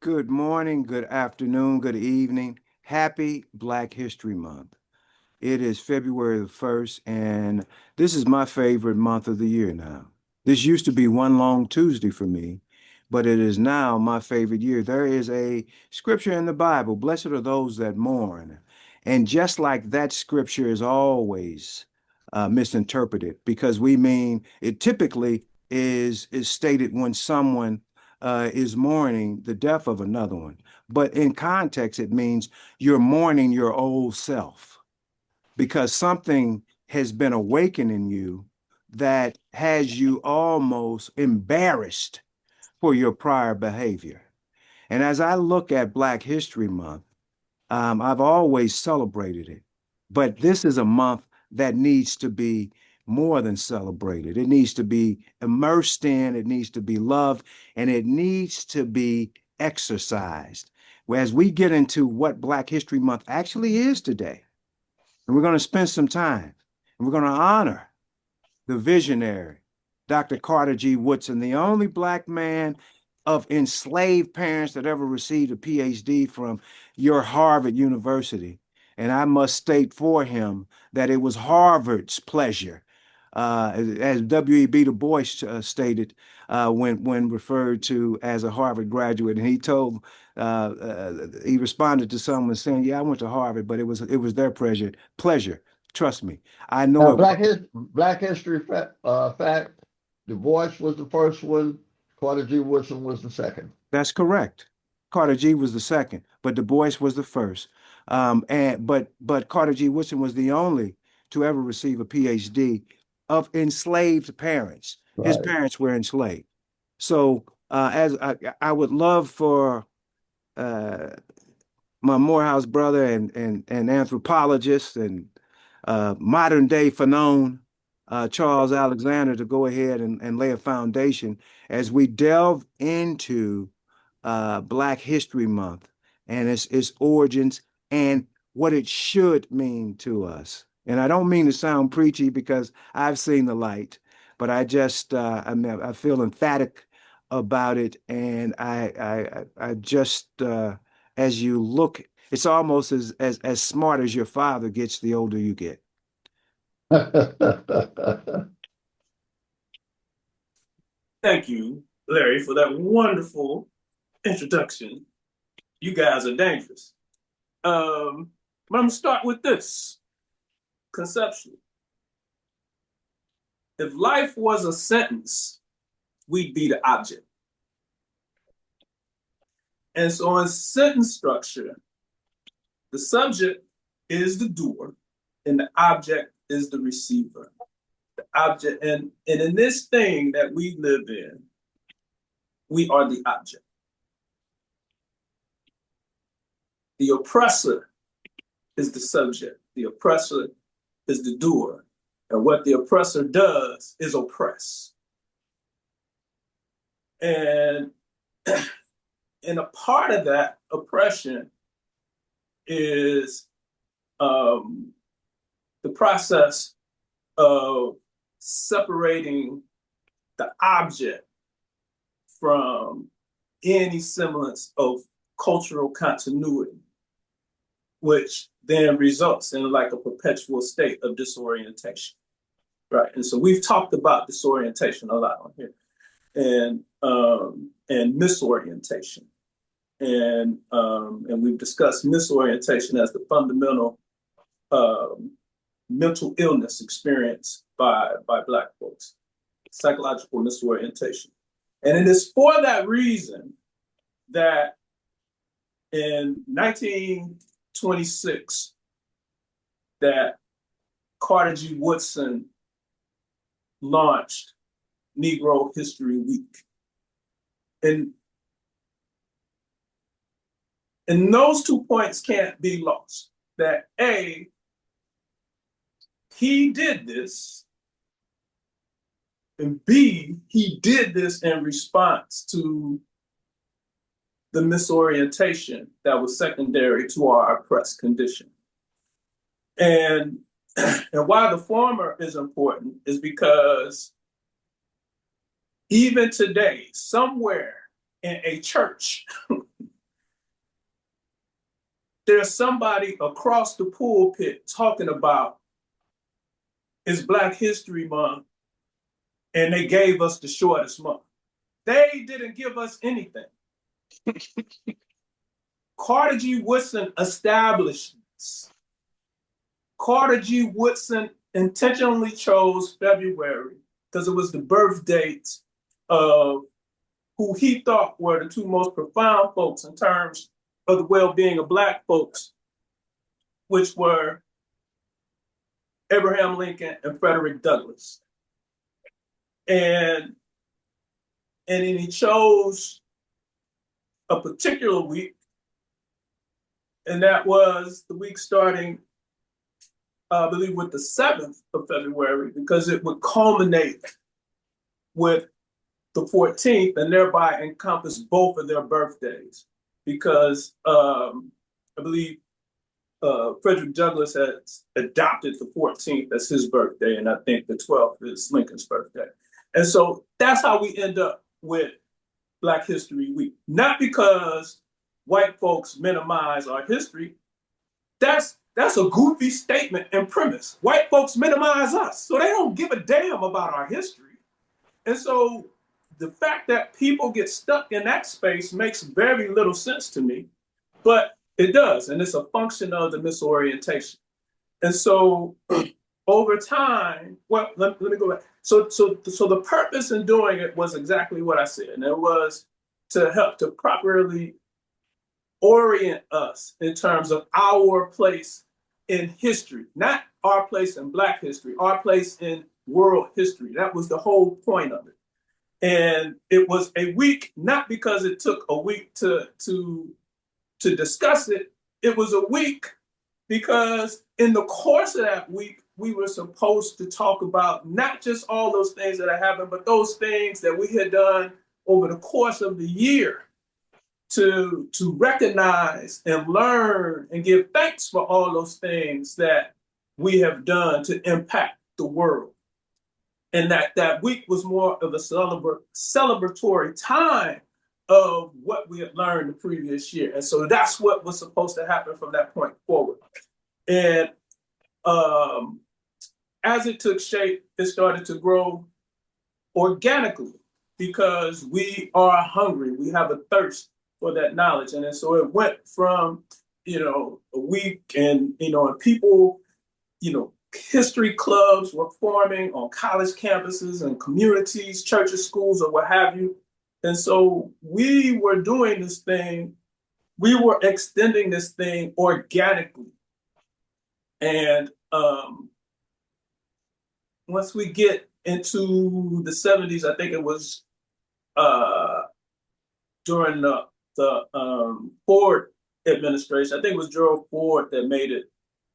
Good morning, good afternoon, good evening. Happy Black History Month. It is February the 1st, and this is my favorite month of the year now. This used to be one long Tuesday for me, but it is now my favorite year. There is a scripture in the Bible, blessed are those that mourn. And just like that scripture is always misinterpreted because we mean it typically is stated when someone is mourning the death of another one. But in context, it means you're mourning your old self because something has been awakened in you that has you almost embarrassed for your prior behavior. And as I look at Black History Month, I've always celebrated it, but this is a month that needs to be more than celebrated. It needs to be immersed in, it needs to be loved, and it needs to be exercised. As we get into what Black History Month actually is today, and we're going to spend some time and we're going to honor the visionary, Dr. Carter G. Woodson, the only Black man of enslaved parents that ever received a PhD from your Harvard University. And I must state for him that it was Harvard's pleasure, as W.E.B. Du Bois stated when referred to as a Harvard graduate. And he responded to someone saying, "Yeah, I went to Harvard, but it was their pleasure. Pleasure, trust me. I know Now, it." Black History fact, Du Bois was the first one, Carter G. Woodson was the second. That's correct. Carter G was the second, but Du Bois was the first. But Carter G. Woodson was the only to ever receive a PhD of enslaved parents. His Right. parents were enslaved. So as I would love for uh, my Morehouse brother and anthropologist and modern day Fanon, Charles Alexander, to go ahead and lay a foundation as we delve into Black History Month and its origins and what it should mean to us. And I don't mean to sound preachy because I've seen the light, but I feel emphatic about it, and I just as you look, it's almost as smart as your father gets the older you get. Thank you, Larry, for that wonderful introduction. You guys are dangerous. But I'm gonna start with this conceptually. If life was a sentence, we'd be the object. And so in sentence structure, the subject is the doer and the object is the receiver. The object, and in this thing that we live in, we are the object. The oppressor is the subject. The oppressor is the doer. And what the oppressor does is oppress. And a part of that oppression is the process of separating the object from any semblance of cultural continuity, which then results in like a perpetual state of disorientation, right? And so we've talked about disorientation a lot on here, and misorientation, and we've discussed misorientation as the fundamental mental illness experienced by Black folks, psychological misorientation, and it is for that reason that in 1926 that Carter G. Woodson launched Negro History Week. And those 2 points can't be lost. That A, he did this, and B, he did this in response to the misorientation that was secondary to our oppressed condition. And why the former is important is because even today, somewhere in a church, there's somebody across the pulpit talking about it's Black History Month and they gave us the shortest month. They didn't give us anything. Carter G. Woodson established this. Carter G. Woodson intentionally chose February because it was the birth dates of who he thought were the two most profound folks in terms of the well-being of Black folks, which were Abraham Lincoln and Frederick Douglass. And then he chose a particular week, and that was the week starting, I believe, with the 7th of February, because it would culminate with the 14th and thereby encompass both of their birthdays. Because I believe Frederick Douglass has adopted the 14th as his birthday, and I think the 12th is Lincoln's birthday. And so that's how we end up with Black History Week. Not because white folks minimize our history. That's a goofy statement and premise. White folks minimize us, so they don't give a damn about our history. And so the fact that people get stuck in that space makes very little sense to me, but it does, and it's a function of the misorientation. And so over time, well, let me go back. So the purpose in doing it was exactly what I said, and it was to help to properly orient us in terms of our place in history, not our place in Black history, our place in world history. That was the whole point of it. And it was a week, not because it took a week to discuss it. It was a week because in the course of that week, we were supposed to talk about not just all those things that have happened, but those things that we had done over the course of the year to recognize and learn and give thanks for all those things that we have done to impact the world. And that week was more of a celebratory time of what we had learned the previous year. And so that's what was supposed to happen from that point forward. And as it took shape, it started to grow organically because we are hungry. We have a thirst for that knowledge. And so it went from, a week and people, history clubs were forming on college campuses and communities, churches, schools, or what have you. And so we were doing this thing, we were extending this thing organically. And once we get into the 70s, I think it was during the Ford administration, I think it was Gerald Ford that made it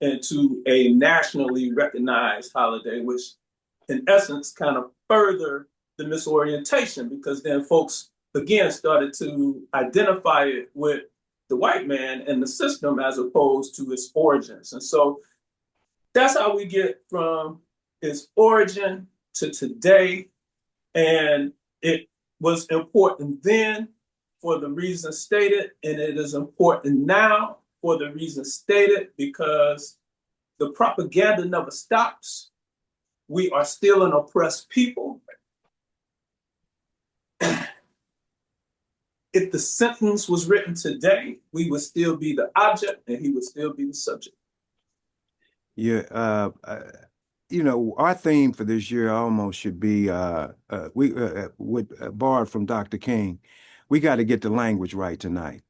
into a nationally recognized holiday, which in essence kind of furthered the misorientation, because then folks again started to identify it with the white man and the system as opposed to its origins. And so that's how we get from its origin to today. And it was important then for the reasons stated, and it is important now for the reasons stated, because the propaganda never stops. We are still an oppressed people. If the sentence was written today, we would still be the object and he would still be the subject. Yeah, our theme for this year almost should be borrowed from Dr. King. We got to get the language right tonight,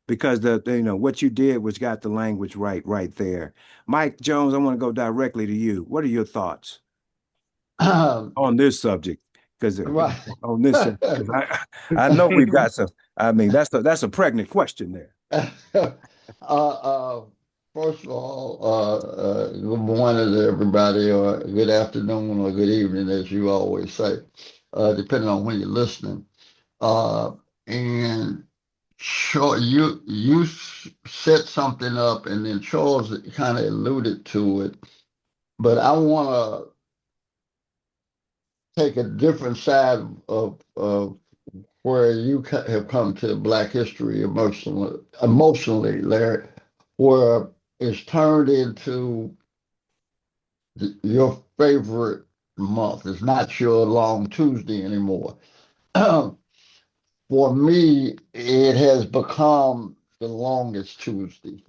because what you did was got the language right there. Mike Jones, I want to go directly to you. What are your thoughts on this subject? Because Right. on this, because I know we've got some. I mean, that's a pregnant question there. First of all, good morning to everybody, or good afternoon, or good evening, as you always say, depending on when you're listening. And sure, you set something up, and then Charles kind of alluded to it, but I want to take a different side of where you have come to Black history emotionally, Larry, where it's turned into your favorite month. It's not your long Tuesday anymore. For me, it has become the longest Tuesday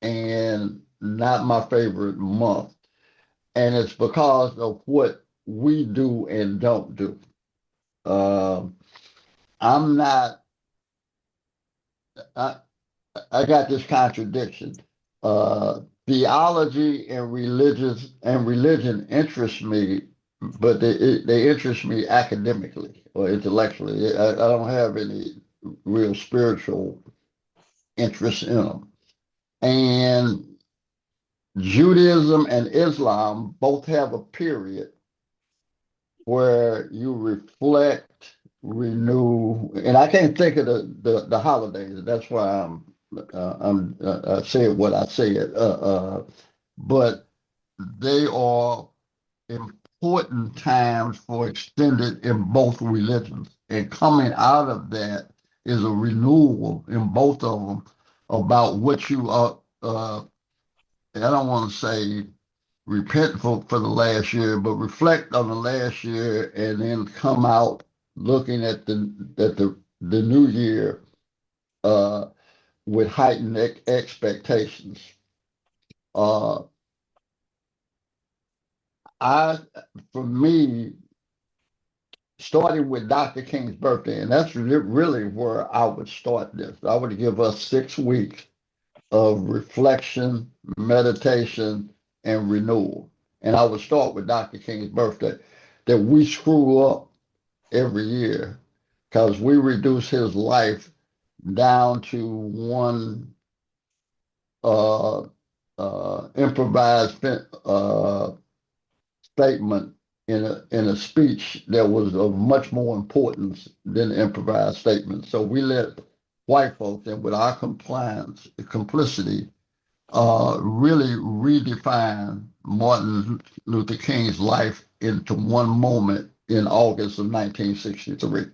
and not my favorite month. And it's because of what we do and don't do. Um, I'm not, I, I got this contradiction. Theology and religion interest me, but they interest me academically or intellectually. I don't have any real spiritual interest in them. And Judaism and Islam both have a period where you reflect, renew, and I can't think of the holidays. That's why I said what I said. But they are important times for extended in both religions, and coming out of that is a renewal in both of them about what you are. I don't want to say repent for the last year, but reflect on the last year and then come out looking at the new year uh, with heightened expectations. Uh, I, for me, starting with Dr. King's birthday, and that's really where I would start this. I would give us 6 weeks of reflection, meditation, and renewal. And I would start with Dr. King's birthday, that we screw up every year because we reduce his life down to one uh, improvised statement in a speech that was of much more importance than the improvised statement. So we let white folks, and with our complicity, really redefine Martin Luther King's life into one moment in August of 1963.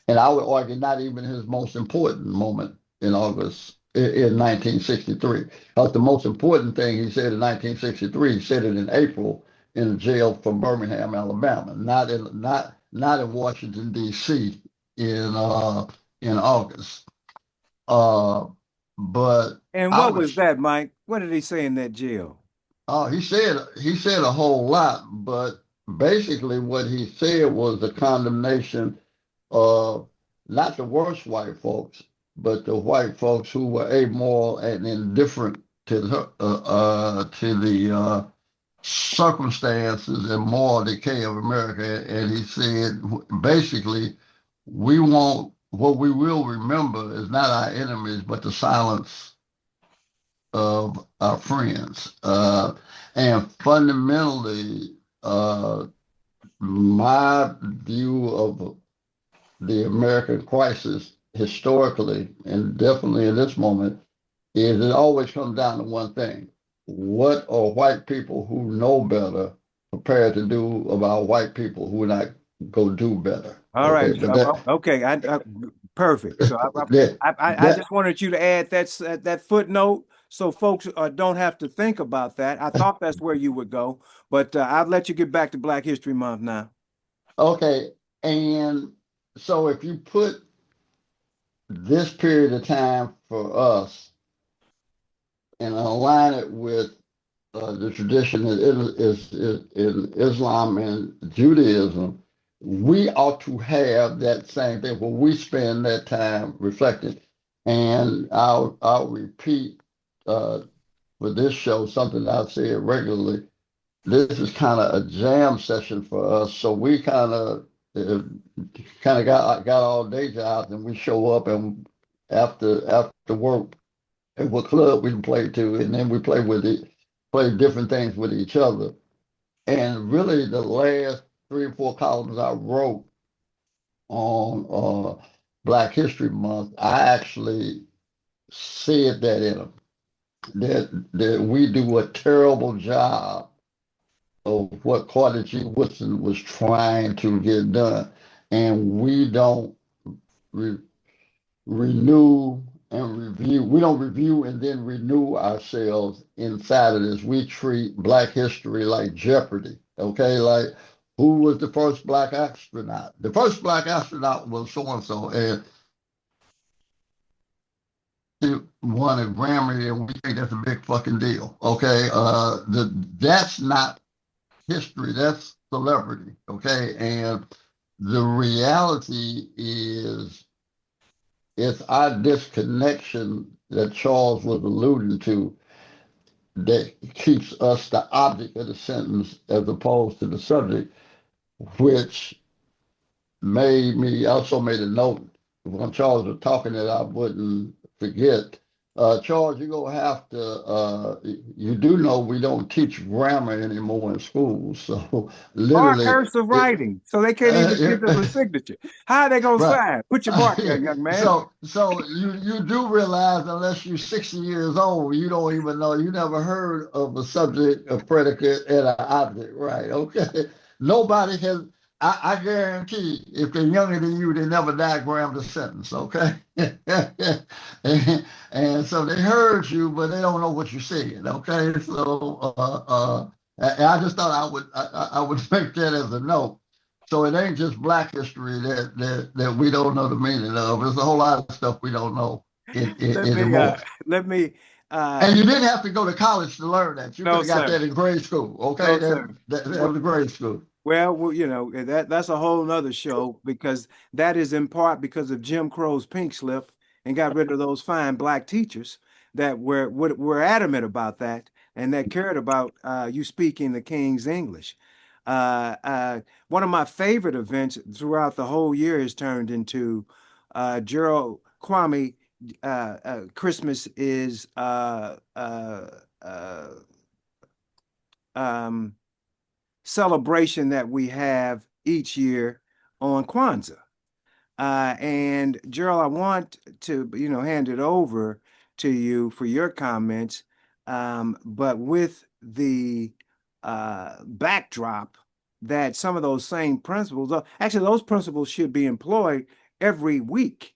And I would argue not even his most important moment in August in 1963. Because the most important thing he said in 1963, he said it in April in a jail from Birmingham, Alabama, not in Washington D.C. In August. Uh, but And I what would was that, Mike? What did he say in that jail? he said a whole lot, but basically what he said was the condemnation of not the worst white folks, but the white folks who were amoral and indifferent to the circumstances and moral decay of America. And he said basically, we won't. What we will remember is not our enemies, but the silence of our friends. And fundamentally, my view of the American crisis historically, and definitely in this moment, is it always comes down to one thing. What are white people who know better prepared to do about white people who are not go do better? All right. Okay, but that Okay. Perfect. So that I that just wanted you to add that footnote so folks don't have to think about that. I thought that's where you would go, but I'll let you get back to Black History Month now. okay, and so if you put this period of time for us and align it with the tradition that is in Islam and Judaism, we ought to have that same thing where we spend that time reflecting. And I'll repeat for this show something I've said regularly. This is kind of a jam session for us, so we kind of got all day jobs, and we show up and after work at what club we can play to, and then we play different things with each other. And really, the last 3 or 4 columns I wrote on Black History Month, I actually said that in them that we do a terrible job of what Carter G. Woodson was trying to get done, and we don't re, renew and review. We don't review and then renew ourselves inside of this. We treat Black history like Jeopardy. Okay, like who was the first Black astronaut? The first Black astronaut was so and so, and he won a Grammy, and we think that's a big fucking deal. Okay, that's not history. That's celebrity. Okay, and the reality is it's our disconnection that Charles was alluding to that keeps us the object of the sentence as opposed to the subject, which also made a note when Charles was talking that I wouldn't forget. Charles, you're gonna have to. You do know we don't teach grammar anymore in schools, so Or literally, cursive it, writing, so they can't even give them a signature. How are they gonna right. sign? Put your mark there, young man. So you do realize unless you're 60 years old, you don't even know, you never heard of a subject, a predicate, and an object, right? Okay. Nobody has, I guarantee if they're younger than you, they never diagrammed a sentence, okay? and so they heard you, but they don't know what you're saying, okay? So I just thought I would make that as a note. So it ain't just Black history that we don't know the meaning of. There's a whole lot of stuff we don't know Let me anymore. let me And you didn't have to go to college to learn that. You could no have got sir. that in grade school. Okay, No sir. that was grade school. Well, you know, that's a whole nother show because that is in part because of Jim Crow's pink slip and got rid of those fine black teachers that were adamant about that and that cared about you speaking the King's English. One of my favorite events throughout the whole year has turned into Gerald Kwame. Christmas is um, celebration that we have each year on Kwanzaa. And Gerald, I want to, hand it over to you for your comments, but with the backdrop that some of those same principles, actually, those principles should be employed every week,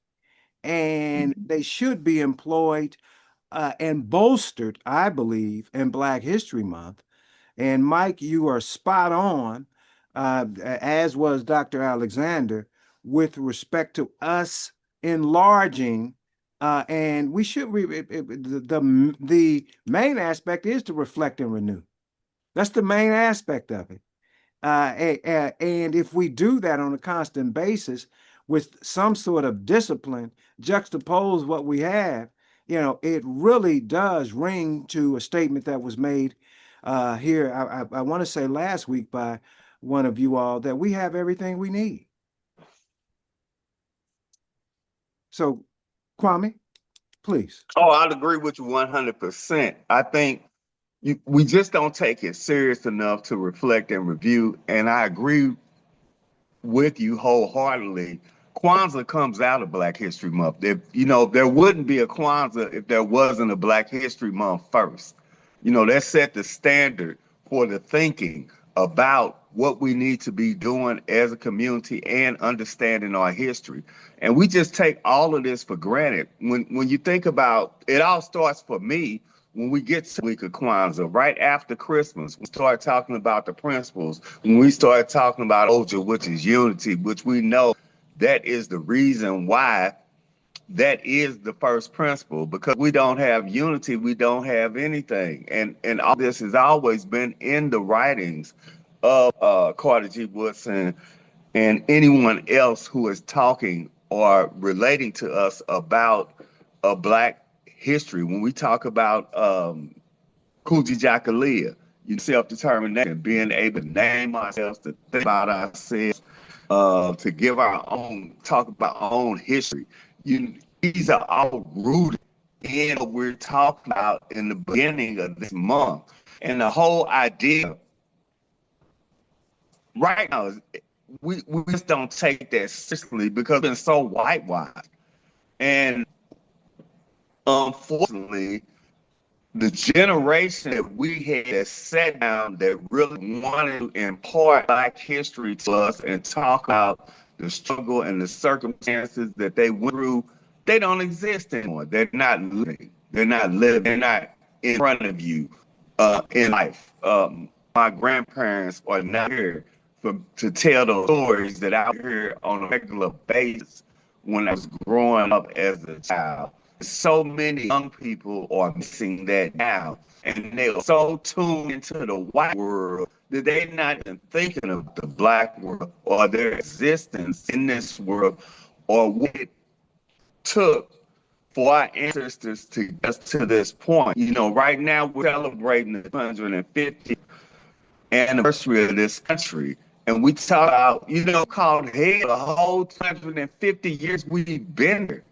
and they should be employed and bolstered, I believe, in Black History Month. And Mike, you are spot on, as was Dr. Alexander, with respect to us enlarging. And we should, the main aspect is to reflect and renew. That's the main aspect of it. And if we do that on a constant basis with some sort of discipline, juxtapose what we have, it really does ring to a statement that was made here, I want to say last week by one of you all, that we have everything we need. So, Kwame, please. Oh, I'd agree with you 100%. I think we just don't take it serious enough to reflect and review. And I agree with you wholeheartedly. Kwanzaa comes out of Black History Month. There wouldn't be a Kwanzaa if there wasn't a Black History Month first. That set the standard for the thinking about what we need to be doing as a community and understanding our history. And we just take all of this for granted. When you think about it, all starts for me when we get to the week of Kwanzaa, right after Christmas. We start talking about the principles. When we start talking about Oja, which is unity, which we know that is the reason why that is the first principle, because we don't have unity, we don't have anything. And all this has always been in the writings of Carter G. Woodson and anyone else who is talking or relating to us about a Black history. When we talk about Kujichagulia, self-determination, being able to name ourselves, to think about ourselves, to give talk about our own history. These are all rooted in what we're talking about in the beginning of this month. And the whole idea right now is we just don't take that seriously because it's been so whitewashed. And unfortunately, the generation that we had that sat down that really wanted to impart Black history to us and talk about the struggle and the circumstances that they went through, they don't exist anymore. They're not living. They're not living. They're not in front of you in life. My grandparents are not here to tell those stories that I hear on a regular basis when I was growing up as a child. So many young people are missing that now, and they are so tuned into the white world that they're not even thinking of the black world or their existence in this world or what it took for our ancestors to get us to this point. You know, right now we're celebrating the 250th anniversary of this country. And we talk about, you know, called hell the whole 250 years we've been here.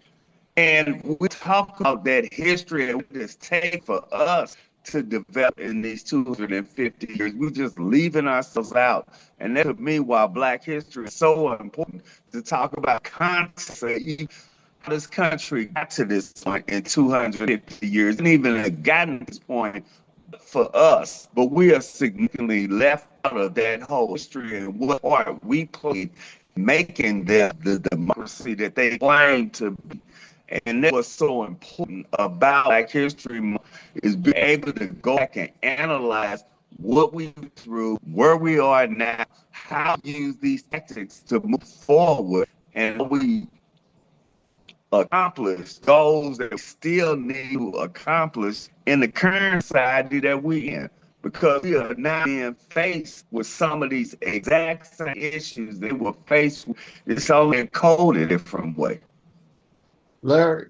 And we talk about that history and what it's taken for us to develop in these 250 years. We're just leaving ourselves out. And that to me why Black history is so important to talk about context of how this country got to this point in 250 years and even have gotten to this point for us, but we are significantly left out of that whole history and what part we played making the democracy that they claim to be. And that was so important about Black History Month is being able to go back and analyze what we went through, where we are now, how to use these tactics to move forward, and we accomplish goals that we still need to accomplish in the current society that we in. Because we are now being faced with some of these exact same issues they were faced with. It's only encoded a different way. Larry,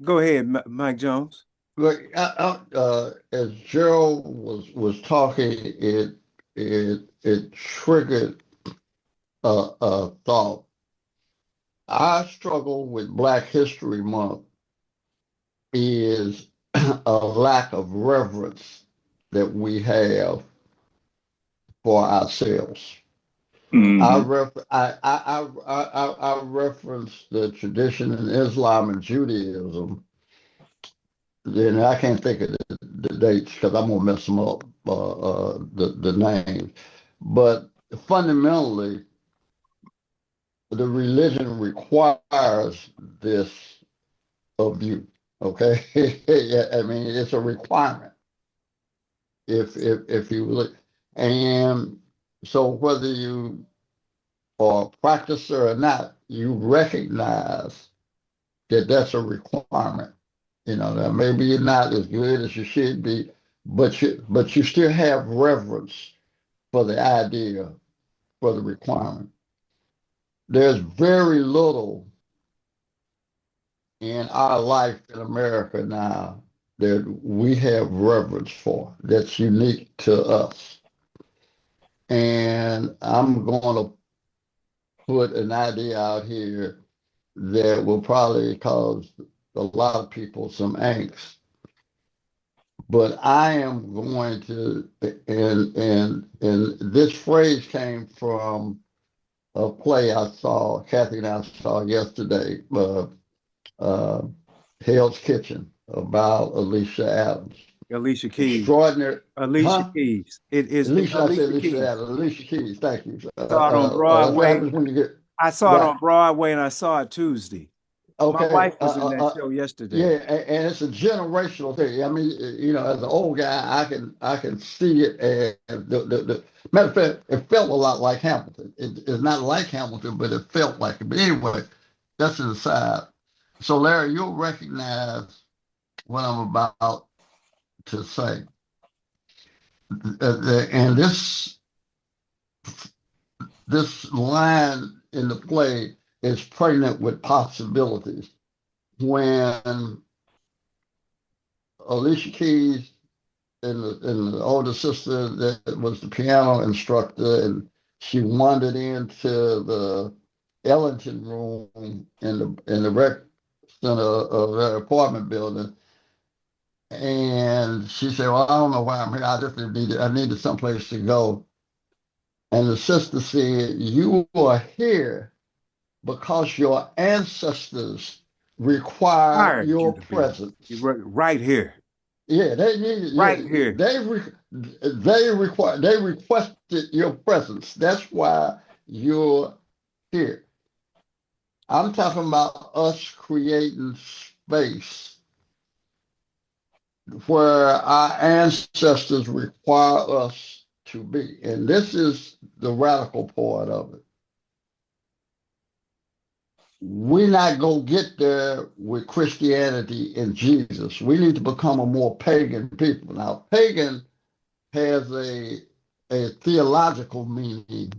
Go ahead, Mike Jones. look, as Gerald was talking, it triggered a thought. Our struggle with Black History Month is a lack of reverence that we have for ourselves. I, Mm-hmm. ref, I reference the tradition in Islam and Judaism, and I can't think of the dates because I'm gonna mess them up, the names. But fundamentally, the religion requires this of you. Okay, I mean it's a requirement. If you look, and so whether you are a practicer or not, you recognize that that's a requirement. You know, that maybe you're not as good as you should be, but you still have reverence for the idea, for the requirement. There's very little in our life in America now that we have reverence for that's unique to us. And I'm going to put an idea out here that will probably cause a lot of people some angst. But I am going to, and this phrase came from a play I saw, Kathy and I saw yesterday, uh, Hell's Kitchen, about Alicia Adams. Alicia Keys. Extraordinary, Alicia huh? Keys. It is Alicia, I said Alicia Alicia Keys. Adams, Alicia Keys, thank you. Saw it on That's what Broadway. happens when you get, I saw it right. on Broadway and I saw it Tuesday. My Okay. wife was in that show Yeah, yesterday. and it's a generational thing. I mean, you know, as an old guy, I can see it. And the matter of fact, it felt a lot like Hamilton. It's not like Hamilton, but it felt like it. But anyway, that's an aside. So, Larry, you'll recognize what I'm about to say. And this line in the play is pregnant with possibilities. When Alicia Keys and the older sister that was the piano instructor, and she wandered into the Ellington room in the rec center of their apartment building, and she said, "Well, I don't know why I'm here. I needed someplace to go." And the sister said, "You are here because your ancestors required Hired you your to be. presence." You're right here. Yeah, they needed. right Yeah, here. they requested your presence. That's why you're here. I'm talking about us creating space where our ancestors require us to be, and this is the radical part of it. We're not going to get there with Christianity and Jesus. We need to become a more pagan people. Now, pagan has a theological meaning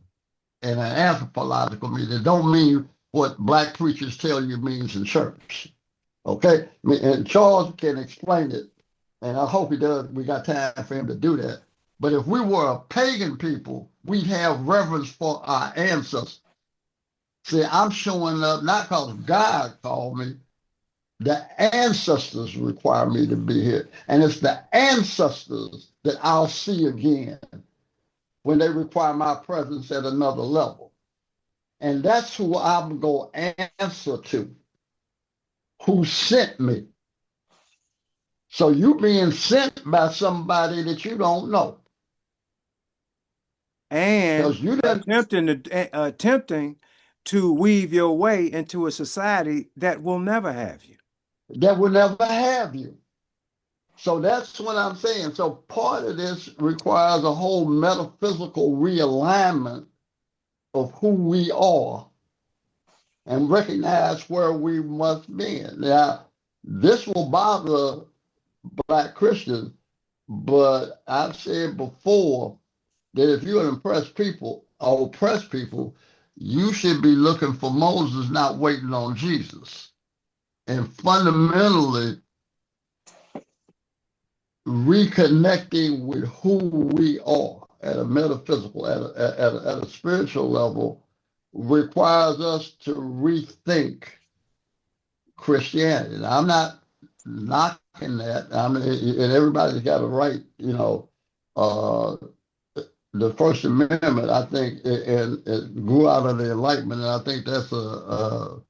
and an anthropological meaning. It don't mean what black preachers tell you means in church. Okay? And Charles can explain it, and I hope he does. We got time for him to do that. But if we were a pagan people, we'd have reverence for our ancestors. See, I'm showing up not because God called me. The ancestors require me to be here. And it's the ancestors that I'll see again when they require my presence at another level. And that's who I'm going to answer to, who sent me. So you being sent by somebody that you don't know. And Because you didn't, attempting to weave your way into a society that will never have you. that will never have you. So that's what I'm saying. So part of this requires a whole metaphysical realignment of who we are and recognize where we must be. Now, this will bother black Christians, but I've said before that if you're an oppressed people or oppressed people, you should be looking for Moses, not waiting on Jesus. And fundamentally, reconnecting with who we are at a metaphysical, at a spiritual level, requires us to rethink Christianity. And I'm not knocking that. I mean, and everybody's got a right, uh, the First Amendment, I think, and it grew out of the Enlightenment, and I think that's a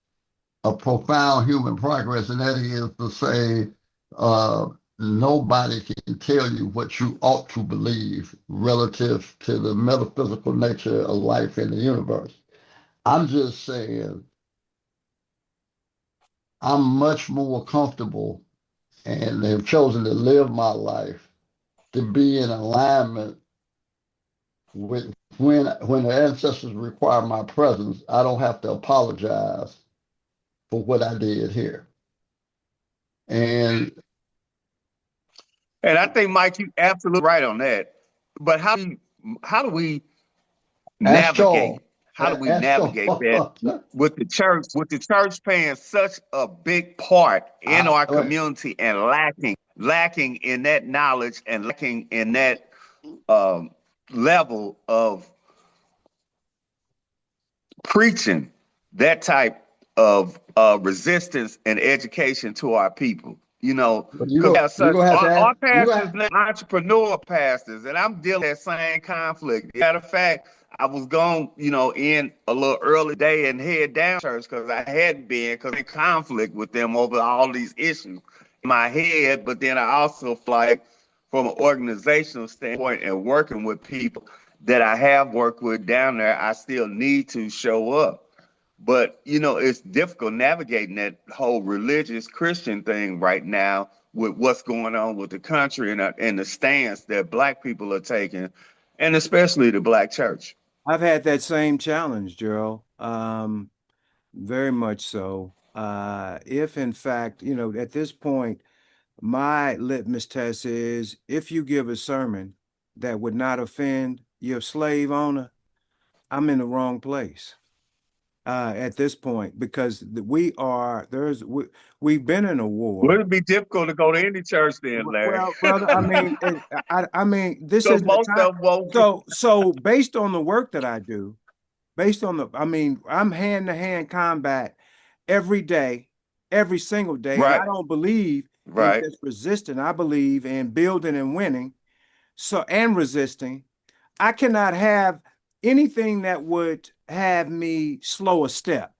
profound human progress, and that is to say, uh, nobody can tell you what you ought to believe relative to the metaphysical nature of life in the universe. I'm just saying, I'm much more comfortable and have chosen to live my life to be in alignment with when the ancestors require my presence, I don't have to apologize for what I did here. And And I think, Mike, you absolutely right on that. But how do we ask Charles, navigate? How do we ask navigate that Charles. with the church playing such a big part in our Wait, community and lacking in that knowledge and lacking in that um, level of preaching that type of resistance and education to our people. but Because we have you're such gonna have to ask. our You pastors got now entrepreneur pastors, and I'm dealing with that same conflict. Matter of fact, I was going, in a little early day and head down church because I hadn't been because in conflict with them over all these issues in my head. But then I also feel like from an organizational standpoint and working with people that I have worked with down there, I still need to show up. But it's difficult navigating that whole religious Christian thing right now with what's going on with the country and the stance that Black people are taking, and especially the Black church. I've had that same challenge, Gerald. Very much so. If in fact, at this point, my litmus test is if you give a sermon that would not offend your slave owner, I'm in the wrong place. At this point, because we've been in a Would war. it be difficult to go to any church then, Larry? Well, brother, I mean, I mean, this Because isn't the most time. of them won't. So based on the work that I do, I mean, I'm hand to hand combat every day, every single day, and I Right, don't believe in right. just resisting. I believe in building and winning. So and resisting. I cannot have anything that would have me slow a step.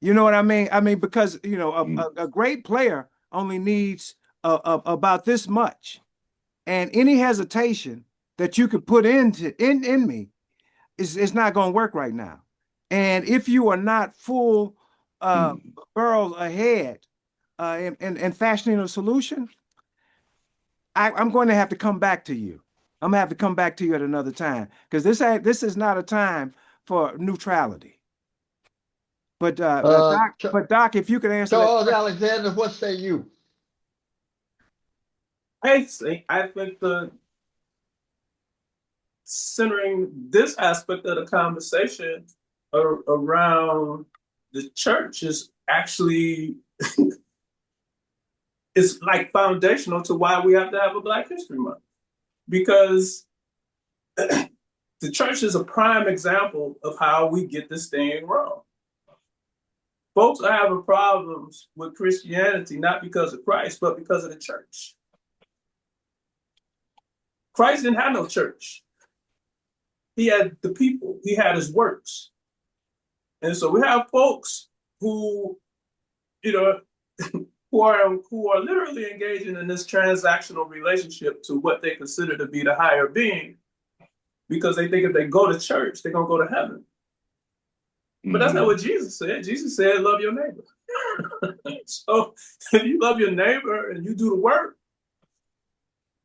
You know what I mean? I mean, because a great player only needs about this much, and any hesitation that you could put in me is not going to work right now. And if you are not full barrel ahead in fashioning a solution, I'm going to have to come back to you. I'm gonna have to come back to you at another time because this is not a time for neutrality. But Doc, if you could answer that Charles question. Alexander, what say you? I think the centering this aspect of the conversation around the church is actually it's like foundational to why we have to have a Black History Month, because the church is a prime example of how we get this thing wrong. Folks are having problems with Christianity not because of Christ, but because of the church. Christ didn't have no church. He had the people. He had his works. And so we have folks who, you know, who are literally engaging in this transactional relationship to what they consider to be the higher being, because they think if they go to church, they're gonna go to heaven. But that's not what Jesus said. Jesus said, love your neighbor. So if you love your neighbor and you do the work,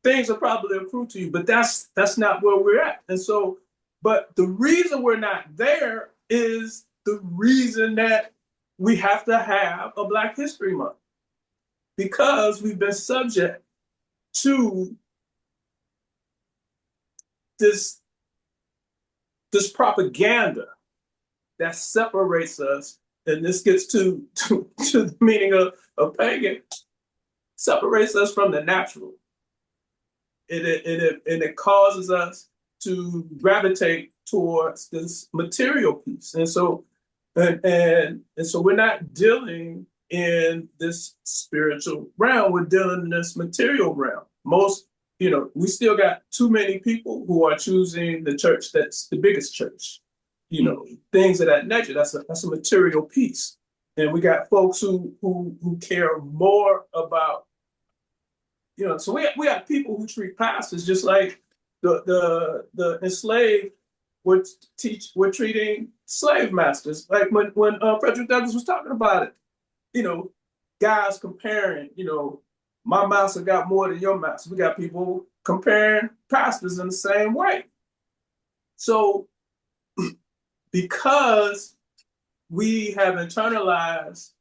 things will probably improve to you. But that's not where we're at. And so, but the reason we're not there is the reason that we have to have a Black History Month, because we've been subject to this propaganda that separates us, and this gets to the meaning of pagan, separates us from the natural. It causes us to gravitate towards this material piece. And so we're not dealing in this spiritual realm, we're dealing in this material realm. We still got too many people who are choosing the church that's the biggest church. Things of that nature. That's a material piece. And we got folks who care more about, so we have people who treat pastors just like the enslaved were treating slave masters. Like when Frederick Douglass was talking about it, guys comparing, my master got more than your master. We got people comparing pastors in the same way. So because we have internalized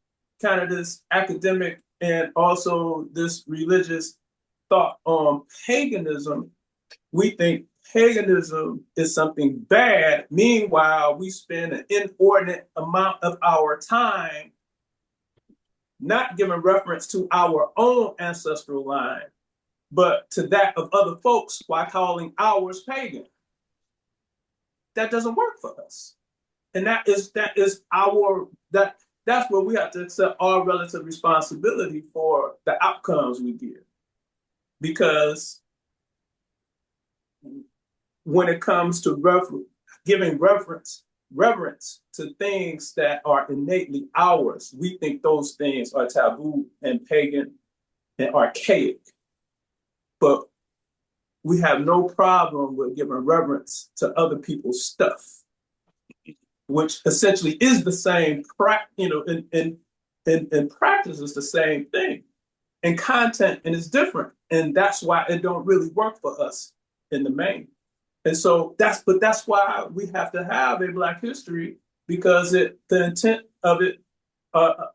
kind of this academic and also this religious thought on paganism, we think paganism is something bad. Meanwhile, we spend an inordinate amount of our time not giving reference to our own ancestral line, but to that of other folks while calling ours pagan. That doesn't work for us. And that's where we have to accept our relative responsibility for the outcomes we give. Because when it comes to giving reverence to things that are innately ours, we think those things are taboo and pagan and archaic. But we have no problem with giving reverence to other people's stuff, which essentially is the same, in practice is the same thing. And content and it's different. And that's why it don't really work for us in the main. And so that's why we have to have a Black history, because the intent of it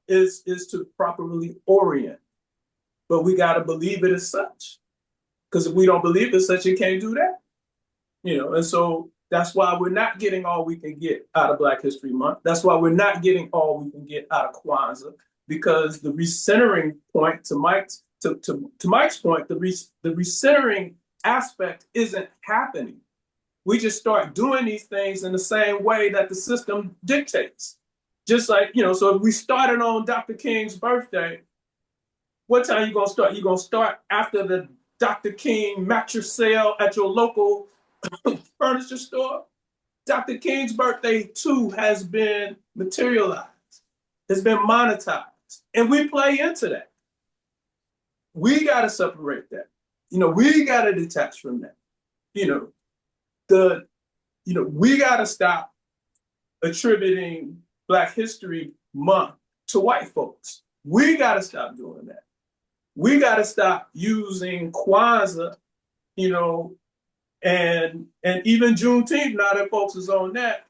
is to properly orient. But we got to believe it as such. Because if we don't believe it as such, you can't do that. And so that's why we're not getting all we can get out of Black History Month. That's why we're not getting all we can get out of Kwanzaa, because the recentering point, to Mike's point, the recentering aspect isn't happening. We just start doing these things in the same way that the system dictates. Just like, so if we started on Dr. King's birthday, what time are you going to start? You're going to start after the Dr. King mattress sale at your local furniture store? Dr. King's birthday, too, has been materialized. It's been monetized. And we play into that. we got to separate that. We got to detach from that. You know, the we got to stop attributing Black History Month to white folks. We got to stop doing that. We got to stop using Kwanzaa, and even Juneteenth, now that folks is on that,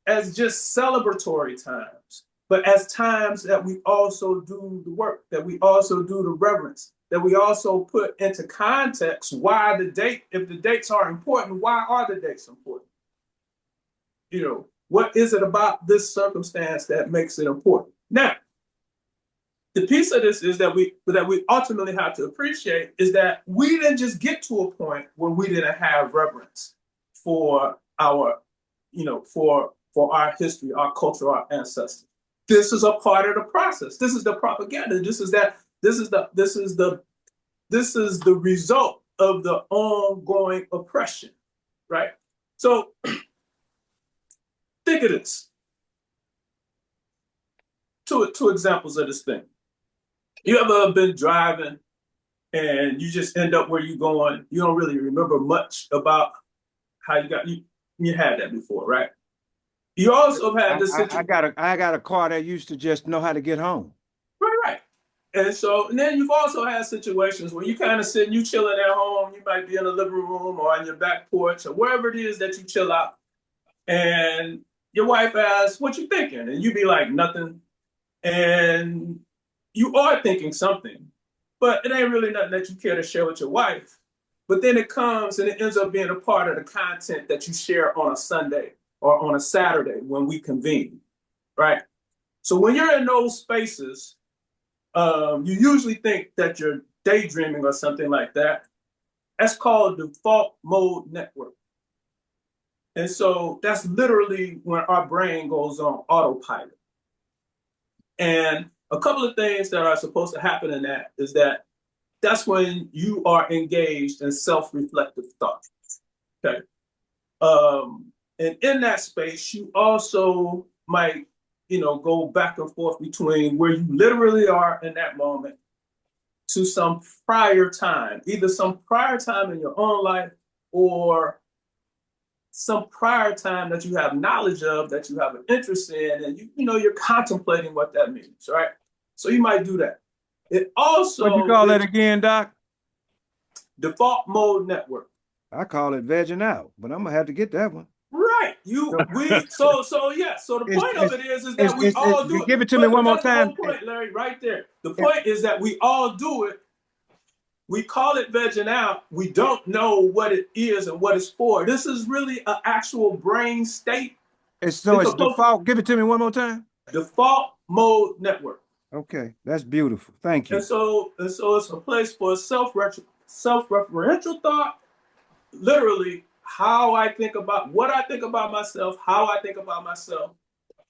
as just celebratory times, but as times that we also do the work, that we also do the reverence, that we also put into context why the date, if the dates are important, why are the dates important? What is it about this circumstance that makes it important? Now, the piece of this is that we ultimately have to appreciate is that we didn't just get to a point where we didn't have reverence for our, for our history, our culture, our ancestors. This is a part of the process. This is the propaganda. This is the result of the ongoing oppression, right? So think of this. Two examples of this thing. You ever been driving and you just end up where you're going? You don't really remember much about how you had that before, right? You also had this situation. I got a car that used to just know how to get home. Right. And then you've also had situations where you kind of sitting, you chilling at home, you might be in the living room or on your back porch or wherever it is that you chill out. And your wife asks, "What you thinking?" And you be like, "Nothing." And you are thinking something, but it ain't really nothing that you care to share with your wife. But then it comes and it ends up being a part of the content that you share on a Sunday or on a Saturday when we convene, right? So when you're in those spaces, you usually think that you're daydreaming or something like that. That's called default mode network. And so that's literally when our brain goes on autopilot. And a couple of things that are supposed to happen in that is that that's when you are engaged in self-reflective thought. Okay. And in that space, you also might, go back and forth between where you literally are in that moment to some prior time, either some prior time in your own life or some prior time that you have knowledge of, that you have an interest in, and you're contemplating what that means, right? So you might do that. It also What you call that again, Doc? Default mode network. I call it vegging out, but I'm gonna have to get that one. Right. So the point of it is that we all do it. Give it to me one more That's the time. whole point, Larry, right there. The point is that we all do it. We call it vegging out. We don't know what it is and what it's for. This is really an actual brain state. It's default. Give it to me one more time. Default mode network. Okay, that's beautiful. Thank you. And so it's a place for self-referential thought. Literally, how I think about what I think about myself, how I think about myself,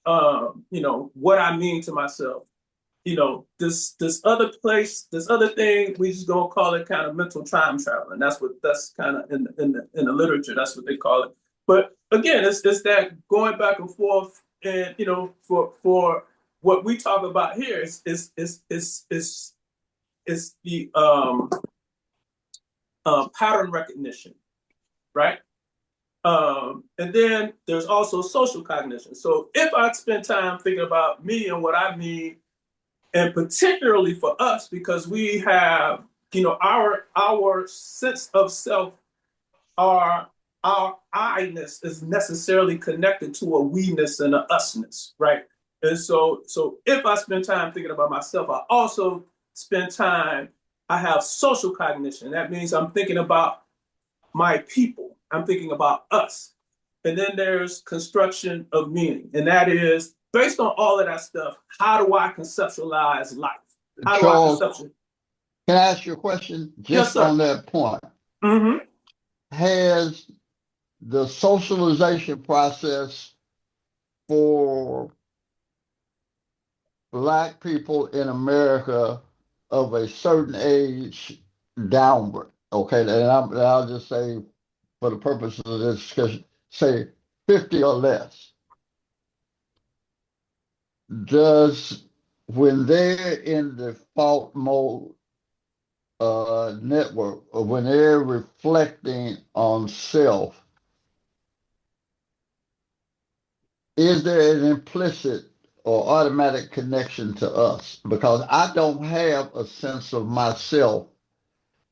what I mean to myself. This other place, this other thing, we just gonna call it kind of mental time travel, and that's kind of in the literature. That's what they call it. But again, it's that going back and forth, and for what we talk about here is the pattern recognition, right? And then there's also social cognition. So if I spend time thinking about me and what I mean, and particularly for us, because we have, our sense of self, our I-ness is necessarily connected to a we-ness and a us-ness, right? And so if I spend time thinking about myself, I also spend time, I have social cognition. That means I'm thinking about my people. I'm thinking about us. And then there's construction of meaning. And that is based on all of that stuff, how do I conceptualize life? How Charles, do I conceptualize? can I ask you a question Yes, just on that point? Mm-hmm. Has the socialization process for Black people in America of a certain age downward, okay, and I'll just say for the purposes of this discussion, say 50 or less, does when they're in default mode, network, or when they're reflecting on self, is there an implicit or automatic connection to us? Because I don't have a sense of myself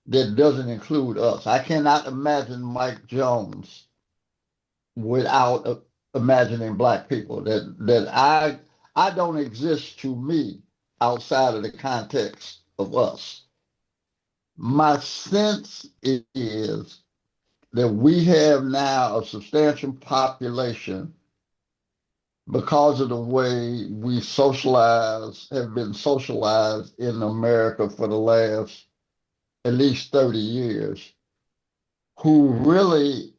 that doesn't include us. I cannot imagine Mike Jones without imagining black people. That I don't exist to me outside of the context of us. My sense is that we have now a substantial population because of the way we socialize, have been socialized in America for the last at least 30 years, who really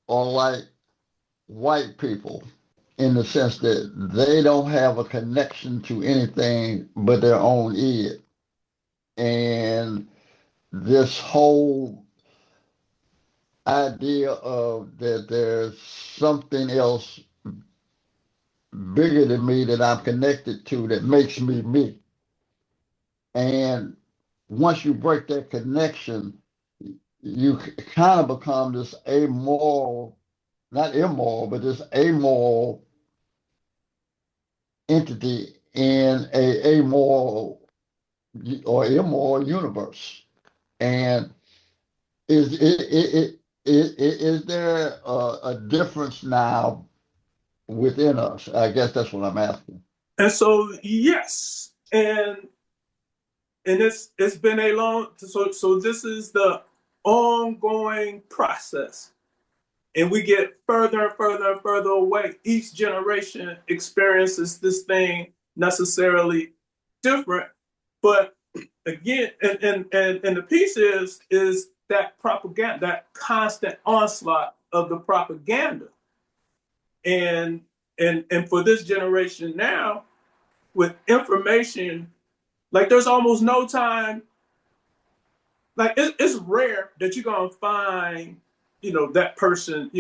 are like white people in the sense that they don't have a connection to anything but their own id. And this whole idea of that there's something else bigger than me that I'm connected to that makes me me. And once you break that connection, you kind of become this amoral, not immoral, but this amoral entity in a amoral or immoral universe. And is there a difference now within us? I guess that's what I'm asking. And so, yes, and it's been a long, so this is the ongoing process, and we get further and further and further away. Each generation experiences this thing necessarily different, but again, and the piece is that propaganda, that constant onslaught of the propaganda, and and for this generation now, with information, like there's almost no time. Like it's rare that you're gonna find, that person,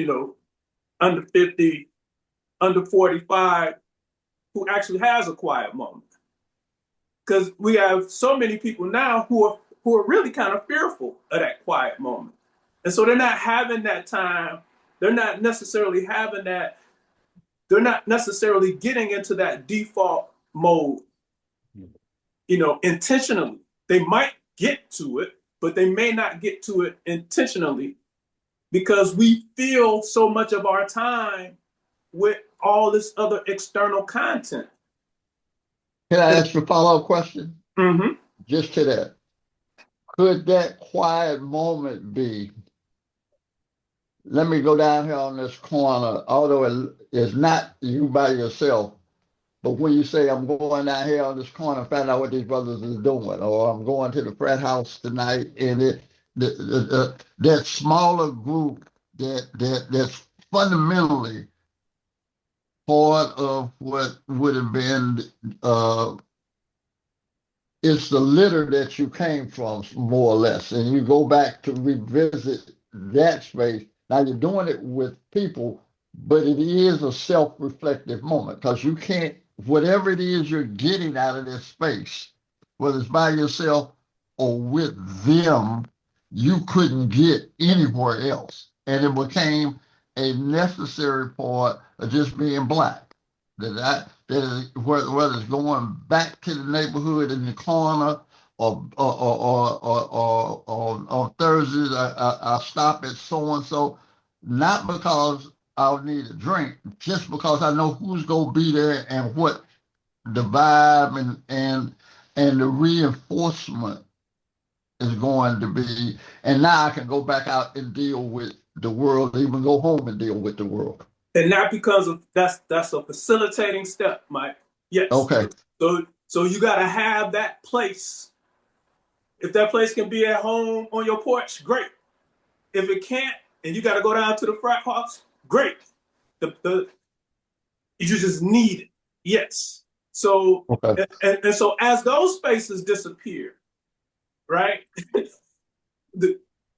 under 50, under 45, who actually has a quiet moment. Because we have so many people now who are really kind of fearful of that quiet moment. And so they're not having that time. They're not necessarily having that, they're not necessarily getting into that default mode, intentionally. They might get to it, but they may not get to it intentionally because we fill so much of our time with all this other external content. Can I ask a follow-up question? Mm-hmm. Just to that. Could that quiet moment be, let me go down here on this corner, although it is not you by yourself, but when you say I'm going down here on this corner and find out what these brothers is doing, or I'm going to the frat house tonight, and that smaller group that's fundamentally part of what would have been it's the litter that you came from, more or less, and you go back to revisit that space. Now you're doing it with people, but it is a self-reflective moment because you can't, whatever it is you're getting out of this space, whether it's by yourself or with them, you couldn't get anywhere else. And it became a necessary part of just being black. Whether it's going back to the neighborhood in the corner or on Thursdays, I stop at so and so, not because I'll need a drink, just because I know who's gonna be there and what the vibe and the reinforcement is going to be. And now I can go back out and deal with the world, even go home and deal with the world. And that becomes that's a facilitating step, Mike. Yes. Okay. So you got to have that place. If that place can be at home on your porch, great. If it can't, and you got to go down to the frat house, great. The you just need it. Yes. So Okay. and so as those spaces disappear, right,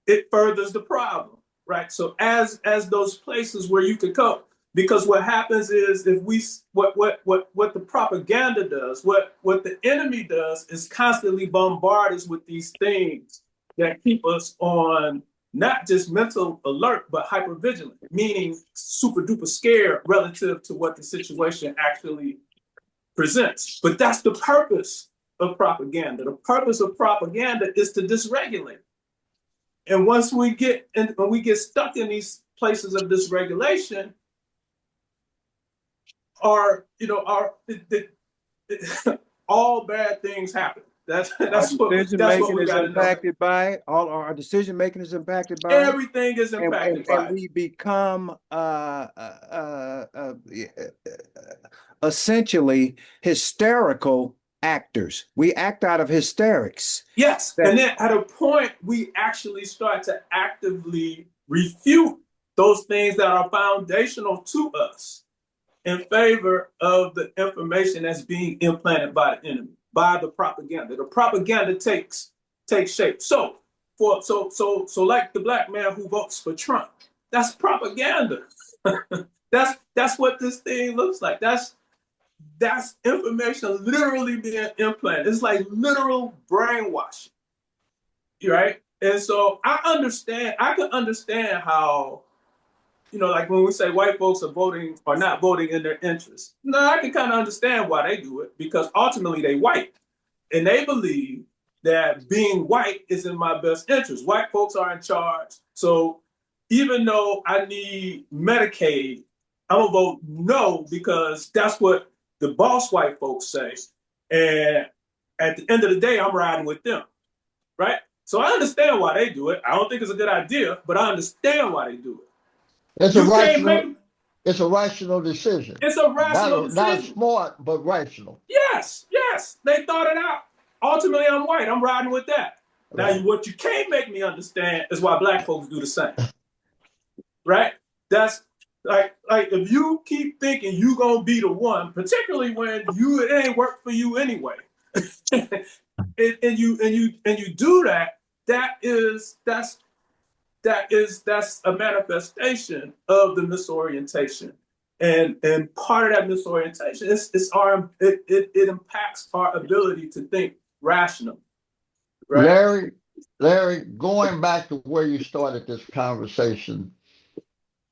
it furthers the problem, right? So as those places where you could go, because what happens is if we what the propaganda does, what the enemy does is constantly bombard us with these things that keep us on not just mental alert, but hypervigilant, meaning super duper scared relative to what the situation actually presents. But that's the purpose of propaganda. The purpose of propaganda is to dysregulate. And once we get when we get stuck in these places of dysregulation, all bad things happen. That's Our what decision that's what making we is got to know. impacted by it. All our decision making is impacted by it. Everything is impacted by And it. we become essentially hysterical actors. We act out of hysterics. Yes, That and then at a point we actually start to actively refute those things that are foundational to us in favor of the information that's being implanted by the enemy, by the propaganda. The propaganda takes shape. So like the black man who votes for Trump, that's propaganda. That's what this thing looks like. That's information literally being implanted. It's like literal brainwashing, right? And so I can understand how, like when we say white folks are voting or not voting in their interests. No, I can kind of understand why they do it, because ultimately they white and they believe that being white is in my best interest. White folks are in charge. So even though I need Medicaid, I'm gonna vote no because that's what the boss white folks say. And at the end of the day, I'm riding with them, right? So I understand why they do it. I don't think it's a good idea, but I understand why they do it. It's a You can't rational, make it's a rational decision. it's a rational Not decision. smart, but rational. Yes, they thought it out. Ultimately, I'm white. I'm riding with that. Now, Right. what you can't make me understand is why black folks do the same, right? That's like if you keep thinking you gonna be the one, particularly when it ain't work for you anyway, and you do that. That's a manifestation of the misorientation, and part of that misorientation it impacts our ability to think rationally, right? Larry, going back to where you started this conversation,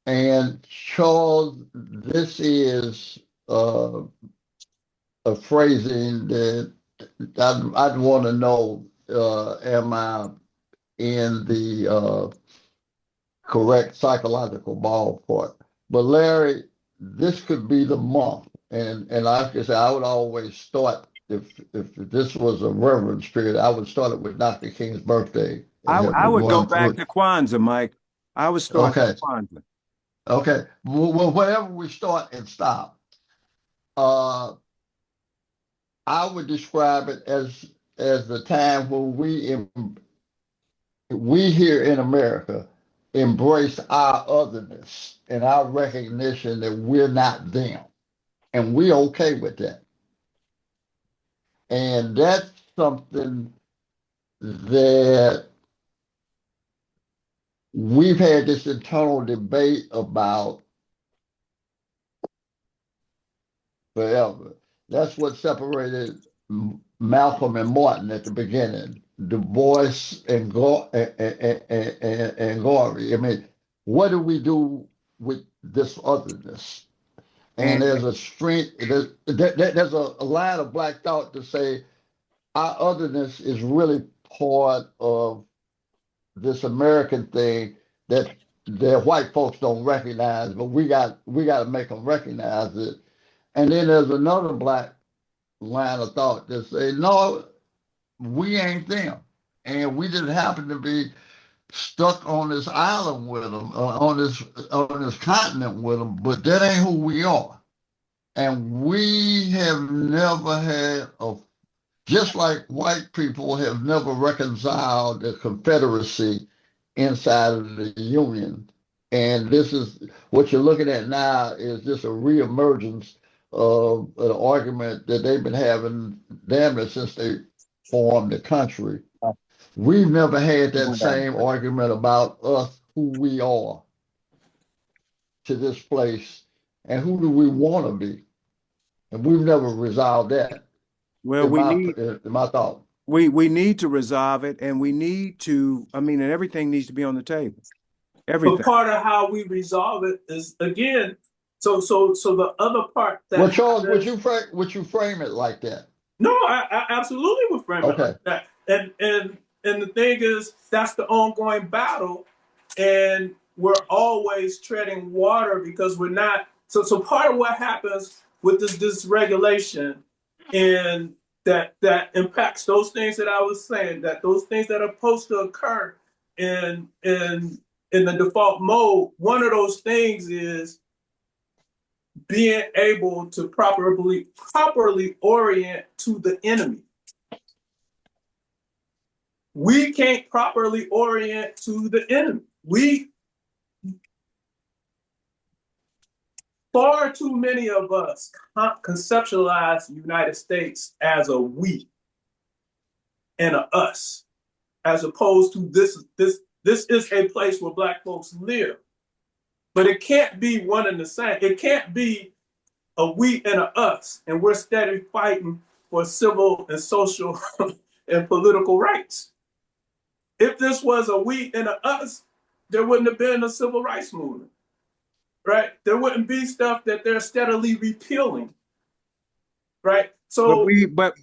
and Charles, this is a phrasing that I'd want to know, am I in the correct psychological ballpark? But Larry, this could be the month, and like I said, I would always start if this was a reverence period, I would start it with Dr. King's birthday and have I it would go run back through. to Kwanzaa, Mike. I would start with Okay, Kwanzaa. okay. Well, wherever we start and stop, uh, I would describe it as the time when we here in America embrace our otherness and our recognition that we're not them, and we're okay with that. And that's something that we've had this internal debate about forever. That's what separated Malcolm and Martin at the beginning, Du Bois and Gorey. I mean, what do we do with this otherness? And And there's a strength, there's a line of black thought to say our otherness is really part of this American thing that white folks don't recognize, but we got to make them recognize it. And then there's another black line of thought that say, no, we ain't them, and we just happen to be stuck on this island with them, on this continent with them, but that ain't who we are. And we have never had a, just like white people have never reconciled the Confederacy inside of the Union. And this is what you're looking at now is just a reemergence of an argument that they've been having damn it since they formed the country. We've never had that same argument about us, who we are to this place, and who do we want to be. And we've never resolved that well, in my thought. We need to resolve it, and we need to, I mean, and everything needs to be on the table. But Everything. part of how we resolve it is again, so the other part Well, that Charles, happens. would you frame it like that? No, I absolutely would frame it Okay. like that. And the thing is, that's the ongoing battle, and we're always treading water because we're not. So part of what happens with this dysregulation, and that impacts those things that I was saying, that those things that are supposed to occur in the default mode. One of those things is being able to properly orient to the enemy. We can't properly orient to the enemy. We far too many of us conceptualize the United States as a we and a us, as opposed to this is a place where Black folks live. But it can't be one and the same. It can't be a we and a us, and we're steady fighting for civil and social and political rights. If this was a we and a us, there wouldn't have been a civil rights movement, right? There wouldn't be stuff that they're steadily repealing, right? So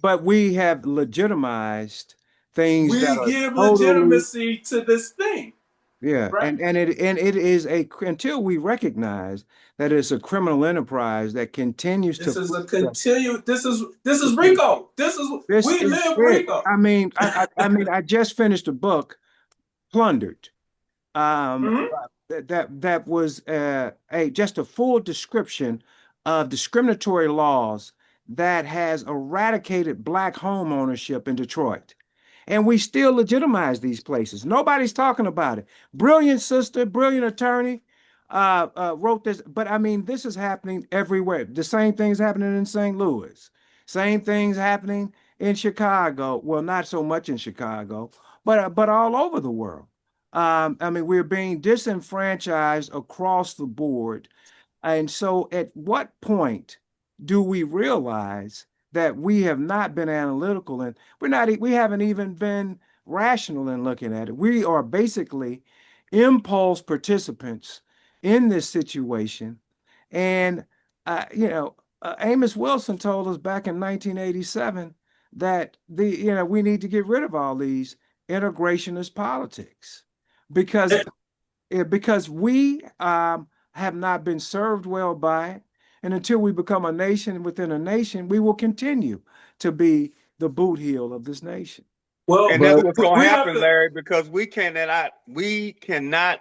But we have legitimized things that we are give totally, legitimacy to this thing, yeah, right? and it is a, until we recognize that it's a criminal enterprise that continues to This is a foster. continued. This is Rico. This is This we is live it. Rico. I mean, I just finished a book, Plundered. Um, Mm-hmm. that was a just a full description of discriminatory laws that has eradicated black home ownership in Detroit. And we still legitimize these places. Nobody's talking about it. Brilliant sister, brilliant attorney, wrote this. But I mean, this is happening everywhere. The same thing's happening in St. Louis. Same things happening in Chicago. Well, not so much in Chicago, but all over the world. I mean, we're being disenfranchised across the board. And so, at what point do we realize that we have not been analytical and we haven't even been rational in looking at it? We are basically impulse participants in this situation. And, Amos Wilson told us back in 1987 that we need to get rid of all these integrationist politics because because we have not been served well by it. And until we become a nation within a nation, we will continue to be the boot heel of this nation. Well, And that's But what's going to we have happen, to. Larry, because we cannot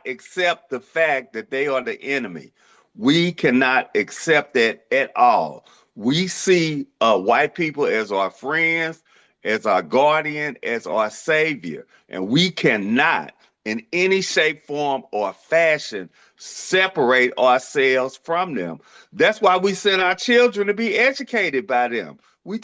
accept the fact that they are the enemy. We cannot accept that at all. We see white people as our friends, as our guardian, as our savior, and we cannot, in any shape, form, or fashion, separate ourselves from them. That's why we send our children to be educated by them. We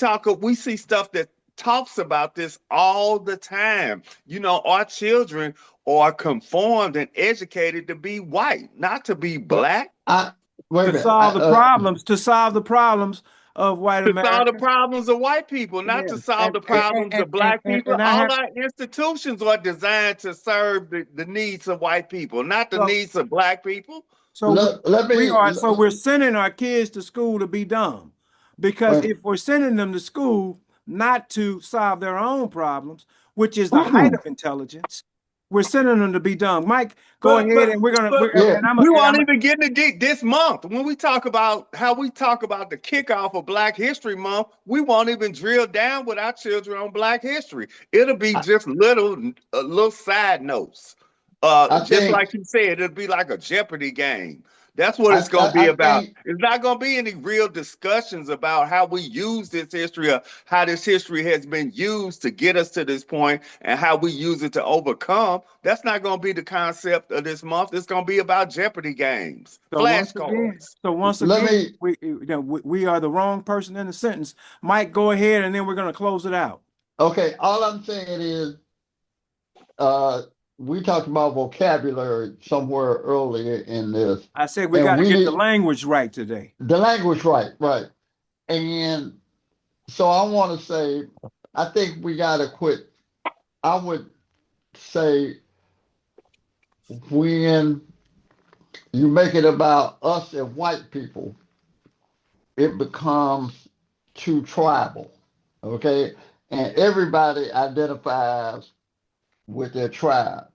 see stuff that talks about this all the time. Our children are conformed and educated to be white, not to be but black, I wait a To minute. solve the problems of white to solve the America. problems of white people, not to Yes. solve the problems of black people. And I All have our institutions are designed to serve the needs of white people, not the so needs of black people. so Let me we're sending our kids to school to be dumb. Because wait. if we're sending them to school not to solve their own problems, which is the height Mm-mm. of intelligence, we're sending them to be dumb. Mike, go But ahead, but and we're gonna but Yeah. We won't even get into this month. When we talk about how we talk about the kickoff of Black History Month, we won't even drill down with our children on Black history. It'll be I, just little side notes. I Just think like you said, it'll be like a Jeopardy game. That's what it's going to be I about. think It's not going to be any real discussions about how we use this history or how this history has been used to get us to this point and how we use it to overcome. That's not going to be the concept of this month. It's going to be about Jeopardy games, flashcards. once let again, me we are the wrong person in the sentence. Mike, go ahead, and then we're gonna close it out. okay, all I'm saying is uh we talked about vocabulary somewhere earlier in this, I said we and got to we get the need language right today. the language right. And so I want to say I think we gotta quit. I would say when you make it about us and white people, it becomes too tribal. Okay? And everybody identifies with their tribe.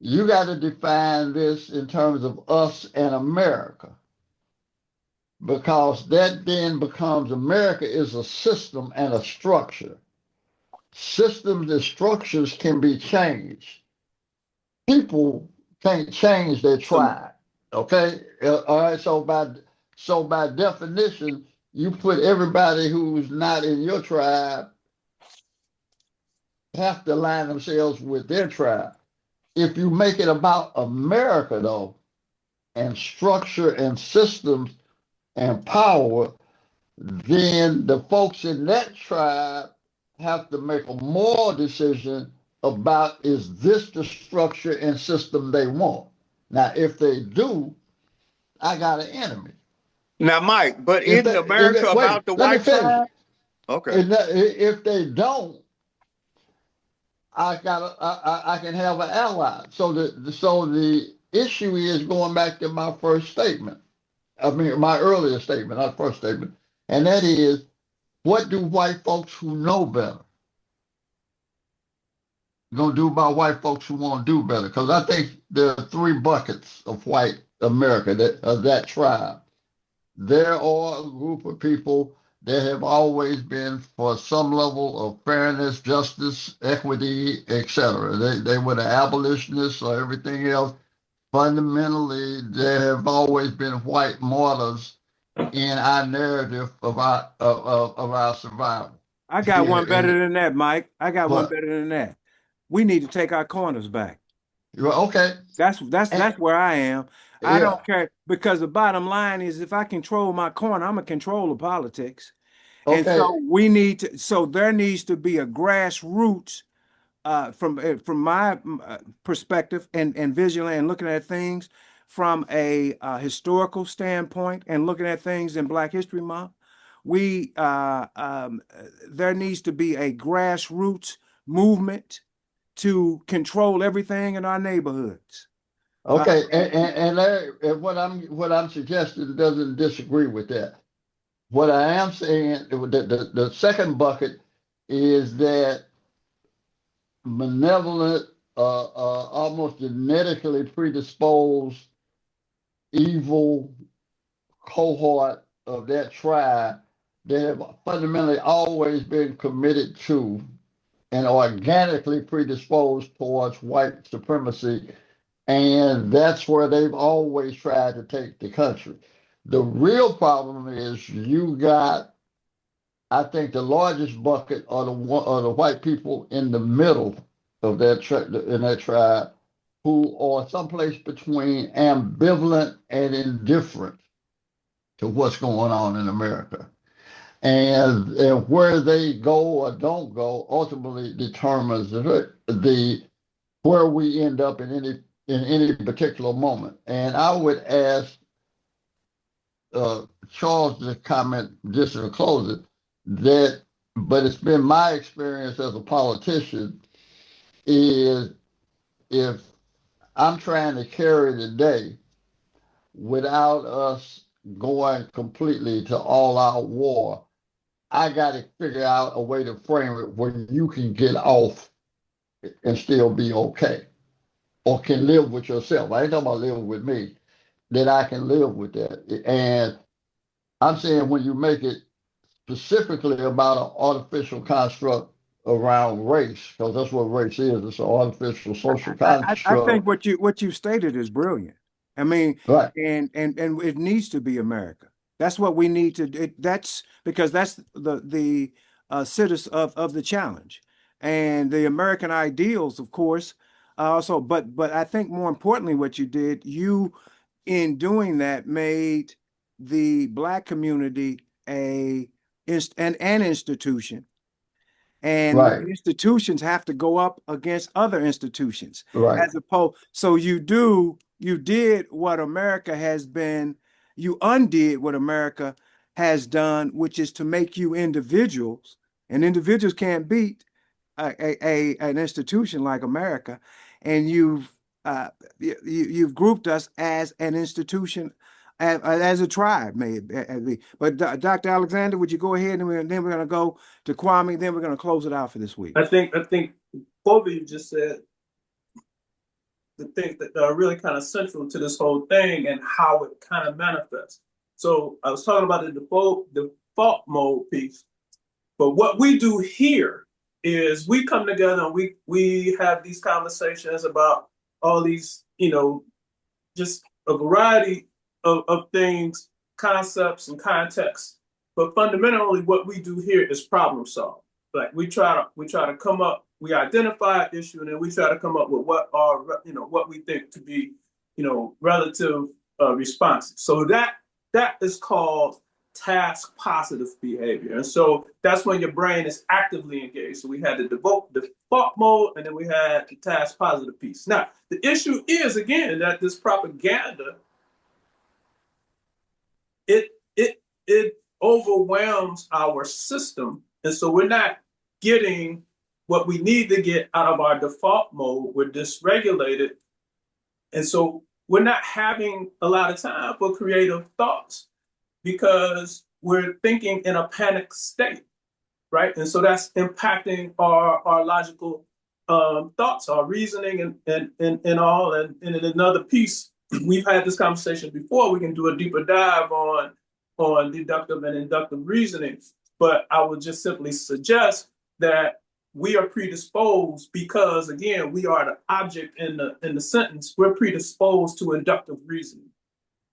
You got to define this in terms of us and America, because that then becomes America is a system and a structure. Systems and structures can be changed. People can't change their So, tribe. Okay, all right. So by definition, you put everybody who's not in your tribe have to align themselves with their tribe. If you make it about America though, and structure and systems and power, then the folks in that tribe have to make a moral decision about is this the structure and system they want. Now, if they do, I got an enemy. Now, Mike, but If isn't they, America wait, about the let me white finish. tribe? Okay. If they don't, I can have an ally. So the issue is going back to my first statement. I mean, my earlier statement, not first statement, and that is, what do white folks who know better gonna do about white folks who want to do better? Because I think there are three buckets of white America that of that tribe. There are a group of people that have always been for some level of fairness, justice, equity, etc. They were the abolitionists or everything else. Fundamentally, there have always been white martyrs in our narrative of our survival. I got one And better than that, Mike. I got one but better than that. We need to take our corners back. okay, and, That's where I am. I yeah, don't care because the bottom line is if I control my corner, I'm a control of politics. And okay, so we need to, so there needs to be a grassroots from my perspective and visually and looking at things from a historical standpoint and looking at things in Black History Month, we there needs to be a grassroots movement to control everything in our neighborhoods. Uh, okay, and what I'm suggesting doesn't disagree with that. What I am saying, the second bucket is that malevolent, almost genetically predisposed, evil cohort of that tribe that have fundamentally always been committed to and organically predisposed towards white supremacy. And that's where they've always tried to take the country. The real problem is you got, I think, the largest bucket are the white people in the middle of in that tribe who are someplace between ambivalent and indifferent to what's going on in America. And where they go or don't go ultimately determines the where we end up in any particular moment. And I would ask Charles to comment just to close it that, but it's been my experience as a politician is if I'm trying to carry the day without us going completely to all out war, I got to figure out a way to frame it where you can get off and still be okay or can live with yourself. I ain't talking about living with me, that I can live with that. And I'm saying when you make it specifically about an artificial construct around race, because that's what race is. It's an artificial social I think construct. what you stated is brilliant. I mean, Right, and it needs to be America. That's what we need to. That's because that's the citizen of the challenge and the American ideals, of course. Also, but I think more importantly, what you did, you in doing that made the Black community an institution, and the right, institutions have to go up against other institutions right. as opposed. So you did what America has been, you undid what America has done, which is to make you individuals and individuals can't beat an institution like America. And you've grouped us as an institution, as a tribe, maybe. But Dr. Alexander, would you go ahead, and then we're going to go to Kwame, then we're going to close it out for this week. I think both of you just said the things that are really kind of central to this whole thing and how it kind of manifests. So I was talking about the default mode piece, but what we do here is we come together and we have these conversations about all these, just a variety of things, concepts and contexts. But fundamentally, what we do here is problem solve. Like we try to come up, we identify an issue, and then we try to come up with what we think to be, relative responses. So that is called task positive behavior. And so that's when your brain is actively engaged. So we had the default mode, and then we had the task positive piece. Now, the issue is, again, that this propaganda, it overwhelms our system. And so we're not getting what we need to get out of our default mode. We're dysregulated. And so we're not having a lot of time for creative thoughts because we're thinking in a panic state, right? And so that's impacting our logical thoughts, our reasoning, and all. And in another piece, we've had this conversation before. We can do a deeper dive on deductive and inductive reasoning. But I would just simply suggest that we are predisposed because, again, we are the object in the sentence. We're predisposed to inductive reasoning.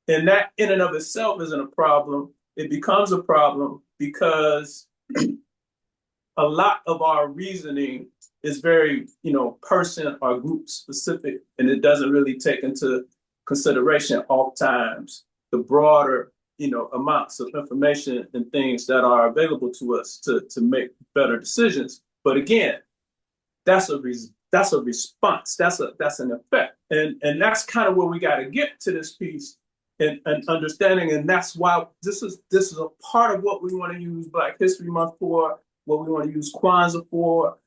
And that in and of itself isn't a problem. It becomes a problem because a lot of our reasoning is very, person or group specific, and it doesn't really take into consideration oftentimes the broader, amounts of information and things that are available to us to make better decisions. But again, that's a response. That's an effect, and that's kind of where we got to get to this piece and understanding. And that's why this is a part of what we want to use Black History Month for. What we want to use Kwanzaa for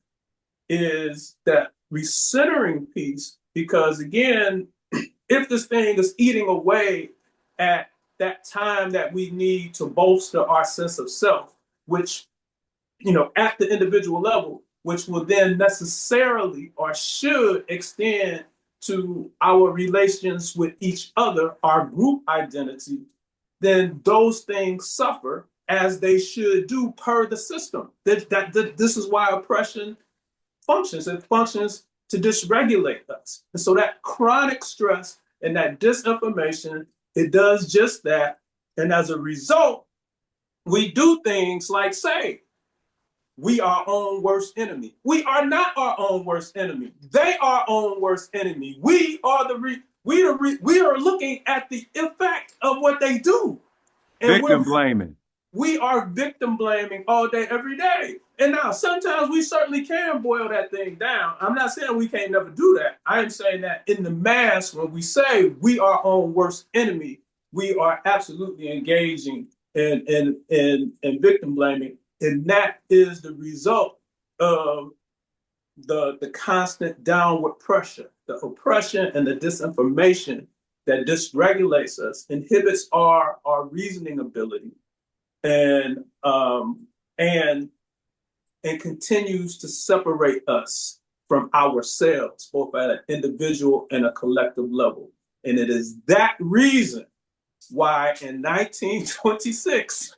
is that recentering piece, because again, if this thing is eating away at that time that we need to bolster our sense of self, which, at the individual level, which will then necessarily or should extend to our relations with each other, our group identity, then those things suffer as they should do per the system. This is why oppression functions. It functions to dysregulate us. And so that chronic stress and that disinformation, it does just that. And as a result, we do things like say, we are our own worst enemy. We are not our own worst enemy. They are our own worst enemy. We are we are looking at the effect of what they do. And Victim blaming. We are victim blaming all day, every day. And now sometimes we certainly can boil that thing down. I'm not saying we can't never do that. I am saying that in the mass, when we say we are our own worst enemy, we are absolutely engaging in victim blaming. And that is the result of the constant downward pressure, the oppression and the disinformation that dysregulates us, inhibits our reasoning ability, and continues to separate us from ourselves, both at an individual and a collective level. And it is that reason why in 1926,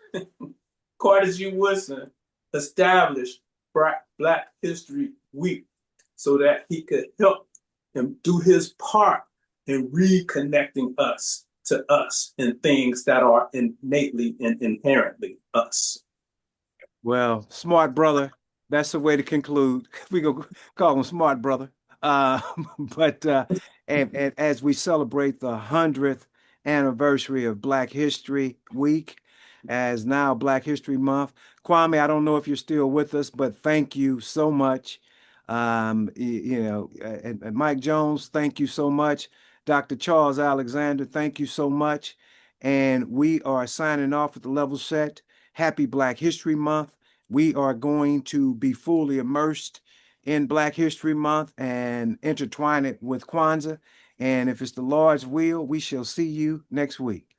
Carter G. Woodson established Black History Week so that he could help him do his part in reconnecting us to us and things that are innately and inherently us. Well, smart brother, that's the way to conclude. We gonna call him smart brother. Uh, but and as we celebrate the 100th anniversary of Black History Week, as now Black History Month, Kwame, I don't know if you're still with us, but thank you so much. And Mike Jones, thank you so much. Dr. Charles Alexander, thank you so much. And we are signing off with the level set. Happy Black History Month. we are going to be fully immersed in Black History Month and intertwine it with Kwanzaa. And if it's the Lord's will, we shall see you next week.